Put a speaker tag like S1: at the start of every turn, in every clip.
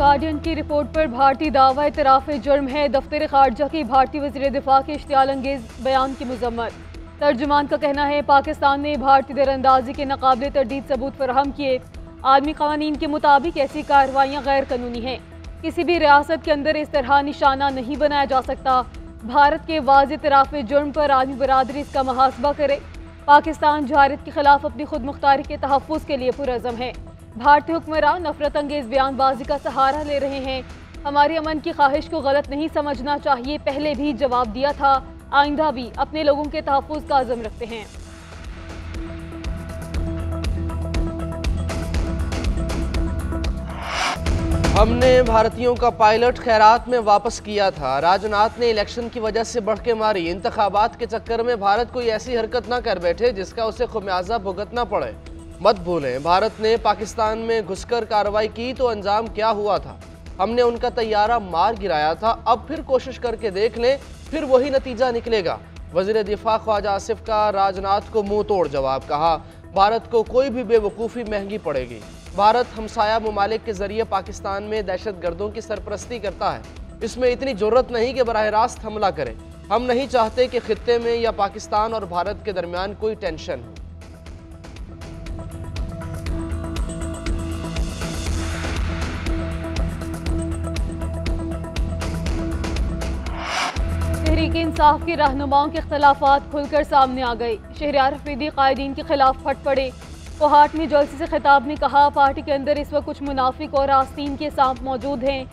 S1: Guardian की report पर भारतीय दावा इतराफ़ जुर्म है। दफ्तर खारजा की भारतीय वज़ीर दिफा के इश्तियाल अंगेज़ बयान की मज़म्मत। तर्जुमान का कहना है पाकिस्तान ने भारतीय दरअंदाजी के नाकाबिले तरदीद सबूत फराहम किए। आलमी क़वानीन के मुताबिक ऐसी कार्रवाइयाँ गैर कानूनी हैं। किसी भी रियासत के अंदर इस तरह निशाना नहीं बनाया जा सकता। भारत के वाज़ेह इतराफ़ जुर्म पर आलमी बरादरी इसका मुहासबा करे। पाकिस्तान जहारियत के खिलाफ अपनी खुद मुख्तारी के तहफ़्फ़ुज़ के लिए पुरअज़म है। भारतीय हुक्मरान नफरत अंगेज बयानबाजी का सहारा ले रहे हैं। हमारी अमन की ख्वाहिश को गलत नहीं समझना चाहिए, पहले भी जवाब दिया था, आइंदा भी अपने लोगों के तहफ़्फ़ुज़ का अज़म रखते हैं।
S2: हमने भारतीयों का पायलट खैरात में वापस किया था। राजनाथ ने इलेक्शन की वजह से बढ़ के मारी। इंतखाबात के चक्कर में भारत कोई ऐसी हरकत ना कर बैठे जिसका उसे खुमियाजा भुगतना पड़े। मत भूलें, भारत ने पाकिस्तान में घुसकर कार्रवाई की तो अंजाम क्या हुआ था। हमने उनका तैयारा मार गिराया था। अब फिर कोशिश करके देख लें, फिर वही नतीजा निकलेगा। वज़ीर दिफा ख्वाजा आसिफ का राजनाथ को मुंह तोड़ जवाब। कहा, भारत को कोई भी बेवकूफ़ी महंगी पड़ेगी। भारत हमसाया ममालिक के ज़रिए पाकिस्तान में दहशत गर्दों की सरपरस्ती करता है। इसमें इतनी ज़रूरत नहीं कि बराह रास्त हमला करे। हम नहीं चाहते कि खित्ते में या पाकिस्तान और भारत के दरमियान कोई टेंशन हो।
S1: तहरीक इंसाफ के रहनुमाओं के अख्तलाफात खुलकर सामने आ गए। शहरयार अफरीदी कायदीन के खिलाफ फट पड़े। कोहाट में जलसे से खिताब ने कहा, पार्टी के अंदर इस वक्त कुछ मुनाफिक और आस्तीन के सांप मौजूद हैं।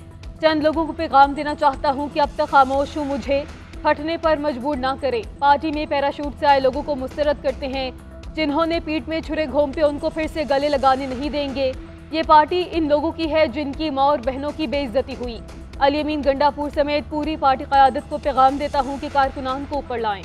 S1: चंद लोगों को पैगाम देना चाहता हूँ कि अब तक खामोश हूँ, मुझे फटने पर मजबूर ना करें। पार्टी में पैराशूट से आए लोगों को मुस्तरद करते हैं। जिन्होंने पीठ में छुरे घोंपे उनको फिर से गले लगाने नहीं देंगे। ये पार्टी इन लोगों की है जिनकी माँ और बहनों की बेइज्जती हुई। अली अमीन गंडापुर समेत पूरी पार्टी क़यादत को पैगाम देता हूँ कि कारकुनान को ऊपर लाएं।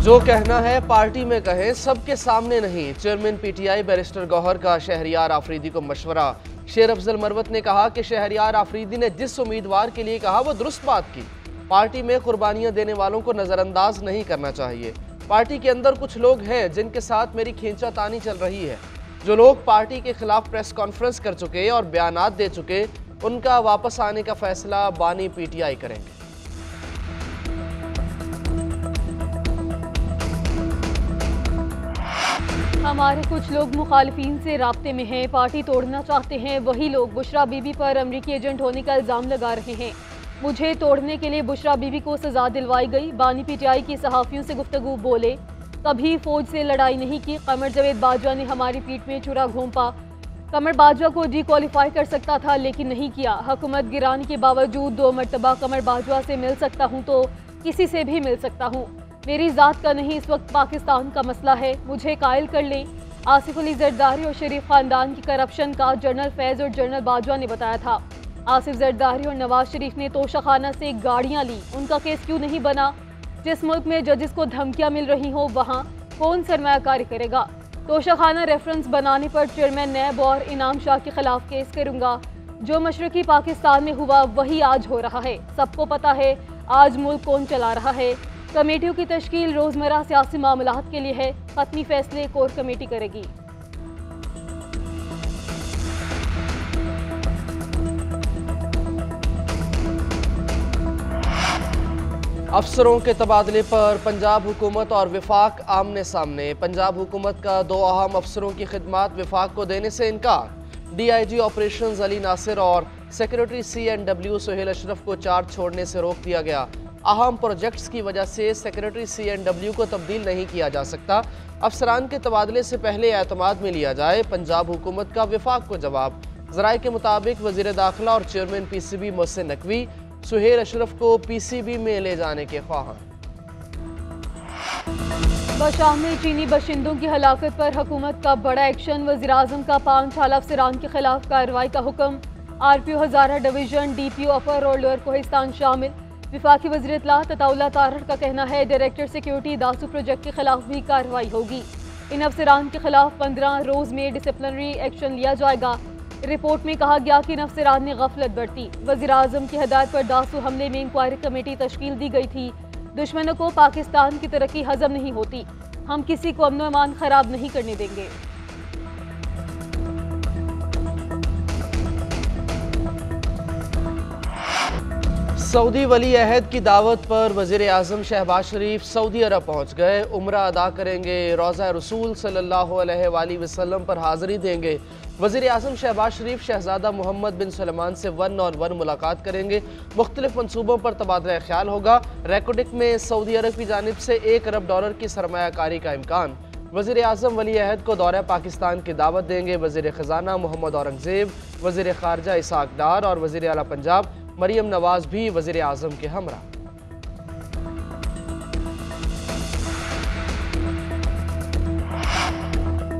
S2: जो कहना है पार्टी में कहें, सबके सामने नहीं। चेयरमैन पीटीआई बैरिस्टर गौहर का शहरयार आफरीदी को मशवरा। शेर अफजल मरवत ने कहा कि शहरयार आफरीदी ने जिस उम्मीदवार के लिए कहा वो दुरुस्त बात की। पार्टी में कुर्बानियां देने वालों को नज़रअंदाज नहीं करना चाहिए। पार्टी के अंदर कुछ लोग हैं जिनके साथ मेरी खींचातानी चल रही है। जो लोग पार्टी के खिलाफ प्रेस कॉन्फ्रेंस कर चुके और बयानात दे चुके, उनका वापस आने का फैसला बानी पीटीआई करेंगे।
S1: हमारे कुछ लोग मुखालिफिन से राब्ते में हैं, पार्टी तोड़ना चाहते हैं। वही लोग बुशरा बीबी पर अमरीकी एजेंट होने का इल्ज़ाम लगा रहे हैं। मुझे तोड़ने के लिए बुशरा बीबी को सजा दिलवाई गई। बानी पीटीआई की सहाफ़ियों से गुफ्तगू बोले, कभी फौज से लड़ाई नहीं की। कमर जावेद बाजवा ने हमारी पीठ में छुरा घोंपा। कमर बाजवा को डिक्वालीफाई कर सकता था लेकिन नहीं किया। हुकूमत गिराने के बावजूद 2 मरतबा कमर बाजवा से मिल सकता हूँ तो किसी से भी मिल सकता हूँ। मेरी ज़ात का नहीं, इस वक्त पाकिस्तान का मसला है। मुझे कायल कर लें। आसिफ अली जरदारी और शरीफ खानदान की करप्शन का जनरल फैज़ और जनरल बाजवा ने बताया था। आसिफ जरदारी और नवाज शरीफ ने तोशाखाना से गाड़ियाँ ली, उनका केस क्यों नहीं बना? जिस मुल्क में जजेस को धमकियाँ मिल रही हों वहाँ कौन सरमायाकारी करेगा? तोशाखाना रेफरेंस बनाने पर चेयरमैन नैब और इनाम शाह के खिलाफ केस करूँगा। जो मशरकी पाकिस्तान में हुआ वही आज हो रहा है। सबको पता है आज मुल्क कौन चला रहा है। कमेटियों की तश्कील रोज़मर्रा सियासी मामलात के लिए है। हतमी फैसले कोर कमेटी करेगी।
S2: अफसरों के तबादले पर पंजाब हुकूमत और विफाक आमने सामने। पंजाब हुकूमत का 2 अहम अफसरों की खिदमात विफाक को देने से इनकार। DIG ऑपरेशंस अली नासिर और सेक्रेटरी CNW सुहेल अशरफ को चार्ज छोड़ने से रोक दिया गया। अहम प्रोजेक्ट्स की वजह से सेक्रेटरी CNW को तब्दील नहीं किया जा सकता। अफसरान के तबादले से पहले एतमाद में लिया जाए। पंजाब हुकूमत का विफाक को जवाब। ज़राए के मुताबिक वज़ीर दाखिला और चेयरमैन PCB मोहसिन नकवी सुहेल अशरफ को PCB में ले जाने के ख्वाहां।
S1: बशाम में चीनी बशिंदों की हलाकत पर हुकूमत का बड़ा एक्शन। वज़ीर-ए-आज़म का 5 आला अफसरान के खिलाफ कार्रवाई का हुक्म। RPO हज़ारा डिवीजन, DPO अपर और लोअर कोहिस्तान शामिल। विफाकी वज़ीर इत्तलात अताउल्लाह तारड़ का कहना है डायरेक्टर सिक्योरिटी दासू प्रोजेक्ट के खिलाफ भी कार्रवाई होगी। इन अफसरान के खिलाफ 15 रोज़ में डिसिप्लिनरी एक्शन लिया जाएगा। रिपोर्ट में कहा गया कि इन अफसरान ने गफलत बरती। वज़ीर-ए-आज़म की हदायत पर दासू हमले में इंक्वायरी कमेटी तश्कील दी गई थी। दुश्मनों को पाकिस्तान की तरक्की हजम नहीं होती। हम किसी को अमन अमान खराब नहीं करने देंगे।
S2: सऊदी वली अहद की दावत पर वज़ीर आज़म शहबाज शरीफ सऊदी अरब पहुँच गए। उम्रा अदा करेंगे, रोज़ा रसूल सल्लल्लाहु अलैहि वसल्लम पर हाज़िरी देंगे। वज़ीर आज़म शहबाज शरीफ शहज़ादा मोहम्मद बिन सलमान से 1-on-1 मुलाकात करेंगे। मुख्तलिफ मनसूबों पर तबादला ख्याल होगा। रेकोडिक में सऊदी अरब की जानिब से $1 अरब की सरमायाकारी का इम्कान। वज़ीर आज़म वली अहद को दौरा पाकिस्तान की दावत देंगे। वज़ीर ख़जाना मोहम्मद औरंगज़ेब, वज़ीर ख़ारजा इसाक डार और वज़ीर आला पंजाब मरियम नवाज भी वज़ीर आज़म के हमरा।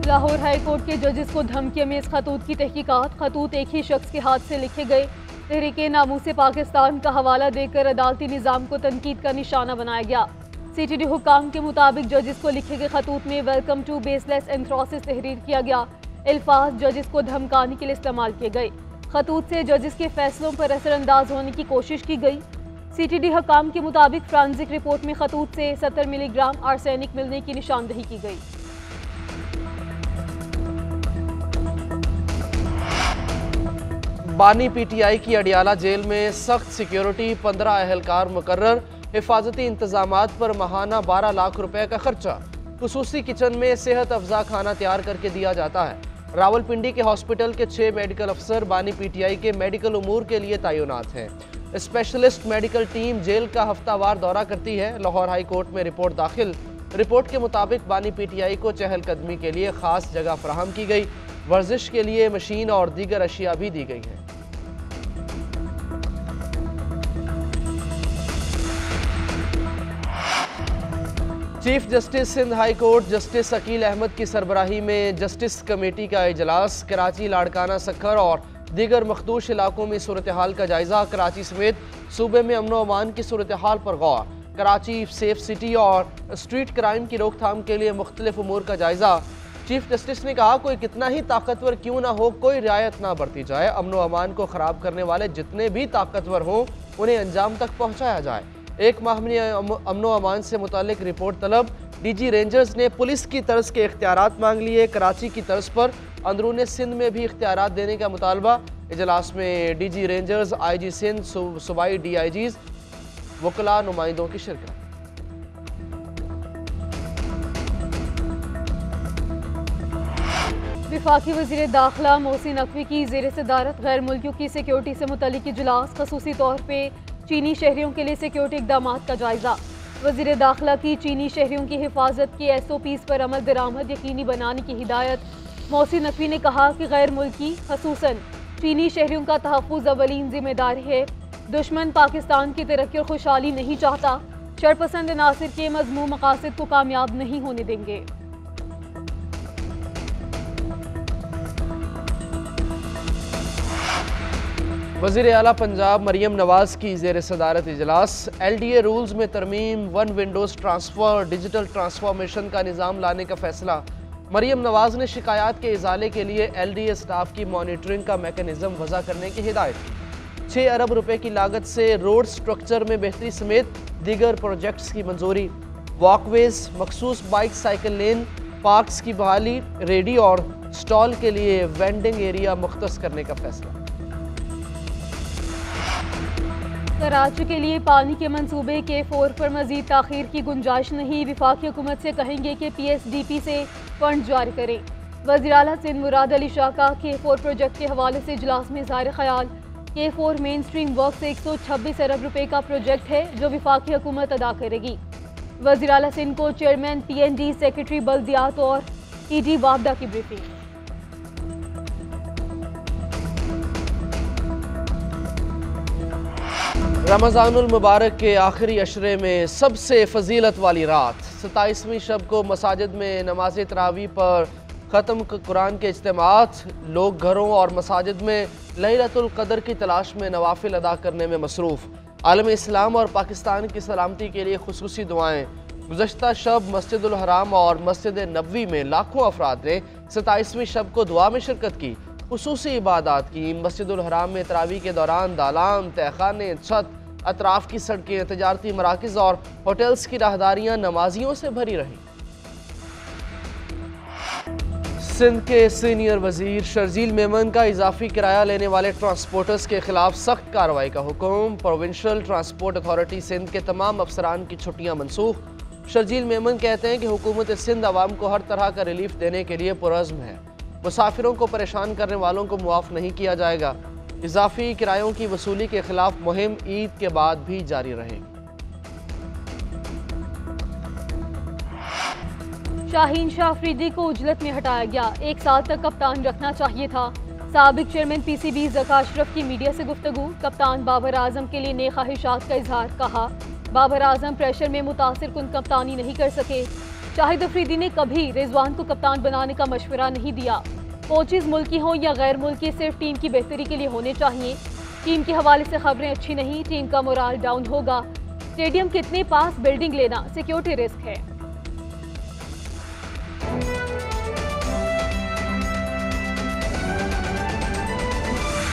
S1: लाहौर हाई कोर्ट के जजेस को धमकी में इस खतूत की तहकीकात। खतूत एक ही शख्स के हाथ से लिखे गए। तहरीके नामूस पाकिस्तान का हवाला देकर अदालती निज़ाम को तनकीद का निशाना बनाया गया। CTD हुकाम के मुताबिक जजेस को लिखे गए खतूत में वेलकम टू बेसलेस एंथ्रोसिस तहरीर किया गया। अल्फाज जजेस को धमकाने के लिए इस्तेमाल किए गए। खतूत से जजेस के फैसलों पर असरअंदाज होने की कोशिश की गई। CTD हुकाम के मुताबिक फ्रांसिक रिपोर्ट में खतूत से 70 मिलीग्राम आर्सेनिक मिलने की निशानदही की गई।
S2: बानी PTI की अडियाला जेल में सख्त सिक्योरिटी, 15 अहलकार मुकर्रर। हिफाजती इंतजामात पर माहाना 12 लाख रुपए का खर्चा। खुसूसी किचन में सेहत अफजा खाना तैयार करके दिया जाता है। रावलपिंडी के हॉस्पिटल के 6 मेडिकल अफसर बानी PTI के मेडिकल उमूर के लिए तैनात हैं। स्पेशलिस्ट मेडिकल टीम जेल का हफ्तावार दौरा करती है। लाहौर हाई कोर्ट में रिपोर्ट दाखिल। रिपोर्ट के मुताबिक बानी PTI को चहलकदमी के लिए खास जगह फराहम की गई। वर्जिश के लिए मशीन और दीगर अशिया भी दी गई हैं। Chief justice Sindh high court justice Akeel Ahmed की सरबराही में जस्टिस कमेटी का इजलास। कराची, लाड़काना, सक्खर और दीगर मखदूश इलाकों में सूरत हाल का जायजा। कराची समेत सूबे में अमन अमान की सूरत हाल पर गौर। कराची सेफ सिटी और स्ट्रीट क्राइम की रोकथाम के लिए मुख्तलिफ उमूर का जायजा। चीफ जस्टिस ने कहा, कोई कितना ही ताकतवर क्यों ना हो, कोई रियायत ना बरती जाए। अमन अमान को खराब करने वाले जितने भी ताकतवर हों उन्हें अंजाम तक पहुँचाया जाए। एक माह में अमन अमान से मुतालिक रिपोर्ट तलब। DG रेंजर्स ने पुलिस की तर्ज के इख्तियारात मांग लिए। कराची की तर्ज पर अंदरून सिंध में भी इख्तियारात देने का मुतालबा। इजलास में DG रेंजर्स, IG सिंध, सूबाई DIGs, वकला नुमाइंदों की शिरकत।
S1: वफाकी वज़ीर दाखिला मोहसिन नकवी की ज़ेर सदारत गैर मुल्कियों की सिक्योरिटी से मुतल्लिक इजलास। खसूसी तौर पर चीनी शहरियों के लिए सिक्योरिटी इक़दाम का जायजा। वज़ीर दाखिला की चीनी शहरियों की हिफाजत के SOPs पर अमल दरामद यकीनी बनाने की हिदायत। मोहसिन नकवी ने कहा कि गैर मुल्की खसूसन चीनी शहरियों का तहफ़्फ़ुज़ अवलीन जिम्मेदारी है। दुश्मन पाकिस्तान की तरक्की और खुशहाली नहीं चाहता। शरपसंद नासिर के मज़मूम मकासद को कामयाब नहीं होने देंगे।
S2: वज़ीर आला पंजाब मरियम नवाज की ज़ेर सदारत इजलास। LDA रूल्स में तरमीम, 1 विंडोज़ ट्रांसफ़र, डिजिटल ट्रांसफॉर्मेशन का निज़ाम लाने का फैसला। मरियम नवाज ने शिकायत के इजाले के लिए LDA स्टाफ की मॉनिटरिंग का मैकेनिज़्म वज़ा करने की हिदायत की। 6 अरब रुपए की लागत से रोड स्ट्रक्चर में बेहतरी समेत दीगर प्रोजेक्ट्स की मंजूरी। वॉकवेज, मखसूस बाइक साइकिल लेन, पार्क्स की बहाली, रेडी और स्टॉल के लिए वेंडिंग एरिया मुख्तस करने का फैसला।
S1: कराची के लिए पानी के मंसूबे K4 पर मजीद ताखीर की गुंजाइश नहीं। वफाकी हुकूमत से कहेंगे कि PSDP से फंड जारी करें। वज़ीर आला सिंध मुराद अली शाह का K4 प्रोजेक्ट के हवाले से इजलास में ज़ाहिर ख्याल। K4 मेन स्ट्रीम वर्क से 126 अरब रुपए का प्रोजेक्ट है जो वफाकी हुकूमत अदा करेगी। वज़ीर आला सिंध को चेयरमैन PND, सेक्रेटरी बल्दियात और ED वापडा की ब्रीफिंग।
S2: रमज़ानुल मुबारक के आखिरी अशरे में सबसे फजीलत वाली रात 27वीं शब को मसाजिद में नमाज तरावी पर ख़त्म कुरान के इज्तिमात। लोग घरों और मसाजिद में लैलतुल क़द्र की तलाश में नवाफिल अदा करने में मसरूफ़। आलम इस्लाम और पाकिस्तान की सलामती के लिए खुसूसी दुआएँ। गुज़श्ता शब मस्जिदुल हराम और मस्जिद नबवी में लाखों अफराद ने 27वीं शब को दुआ में शिरकत की, खुसूसी इबादत की। मस्जिदुल हराम में तरावी के दौरान दालान, तहखाने, छत, अतराफ की सड़कें, तजारती मराकज़ और होटल्स की राहदारियाँ नमाजियों से भरी रहीं। सिंध के सीनियर वजीर शर्जील मेमन का इजाफी किराया लेने वाले ट्रांसपोर्टर्स के खिलाफ सख्त कार्रवाई का हुक्म। प्रोविंशियल ट्रांसपोर्ट अथॉरिटी सिंध के तमाम अफसरान की छुट्टियां मनसूख। शर्जील मेमन कहते हैं कि हुकूमत सिंध आवाम को हर तरह का रिलीफ देने के लिए पुरज़्म है। मुसाफिरों को परेशान करने वालों को मुआफ़ नहीं किया जाएगा। इजाफी किरायों की वसूली के खिलाफ मुहिम ईद के बाद भी जारी रहेगी।
S1: शाहीन शाह अफरीदी को उजलत में हटाया गया, 1 साल तक कप्तान रखना चाहिए था। साबिक चेयरमैन पीसीबी ज़का अशरफ की मीडिया से गुफ्तगू। कप्तान बाबर आजम के लिए नए ख्वाहिशात का इजहार। कहा, बाबर आजम प्रेशर में मुतासिर कुन कप्तानी नहीं कर सके। शाहिद अफरीदी ने कभी रिजवान को कप्तान बनाने का मशवरा नहीं दिया। कोचेज मुल्की हों या गैर मुल्की, सिर्फ टीम की बेहतरी के लिए होने चाहिए। टीम के हवाले से खबरें अच्छी नहीं, टीम का मोराल डाउन होगा। स्टेडियम कितने पास बिल्डिंग लेना सिक्योरिटी रिस्क है।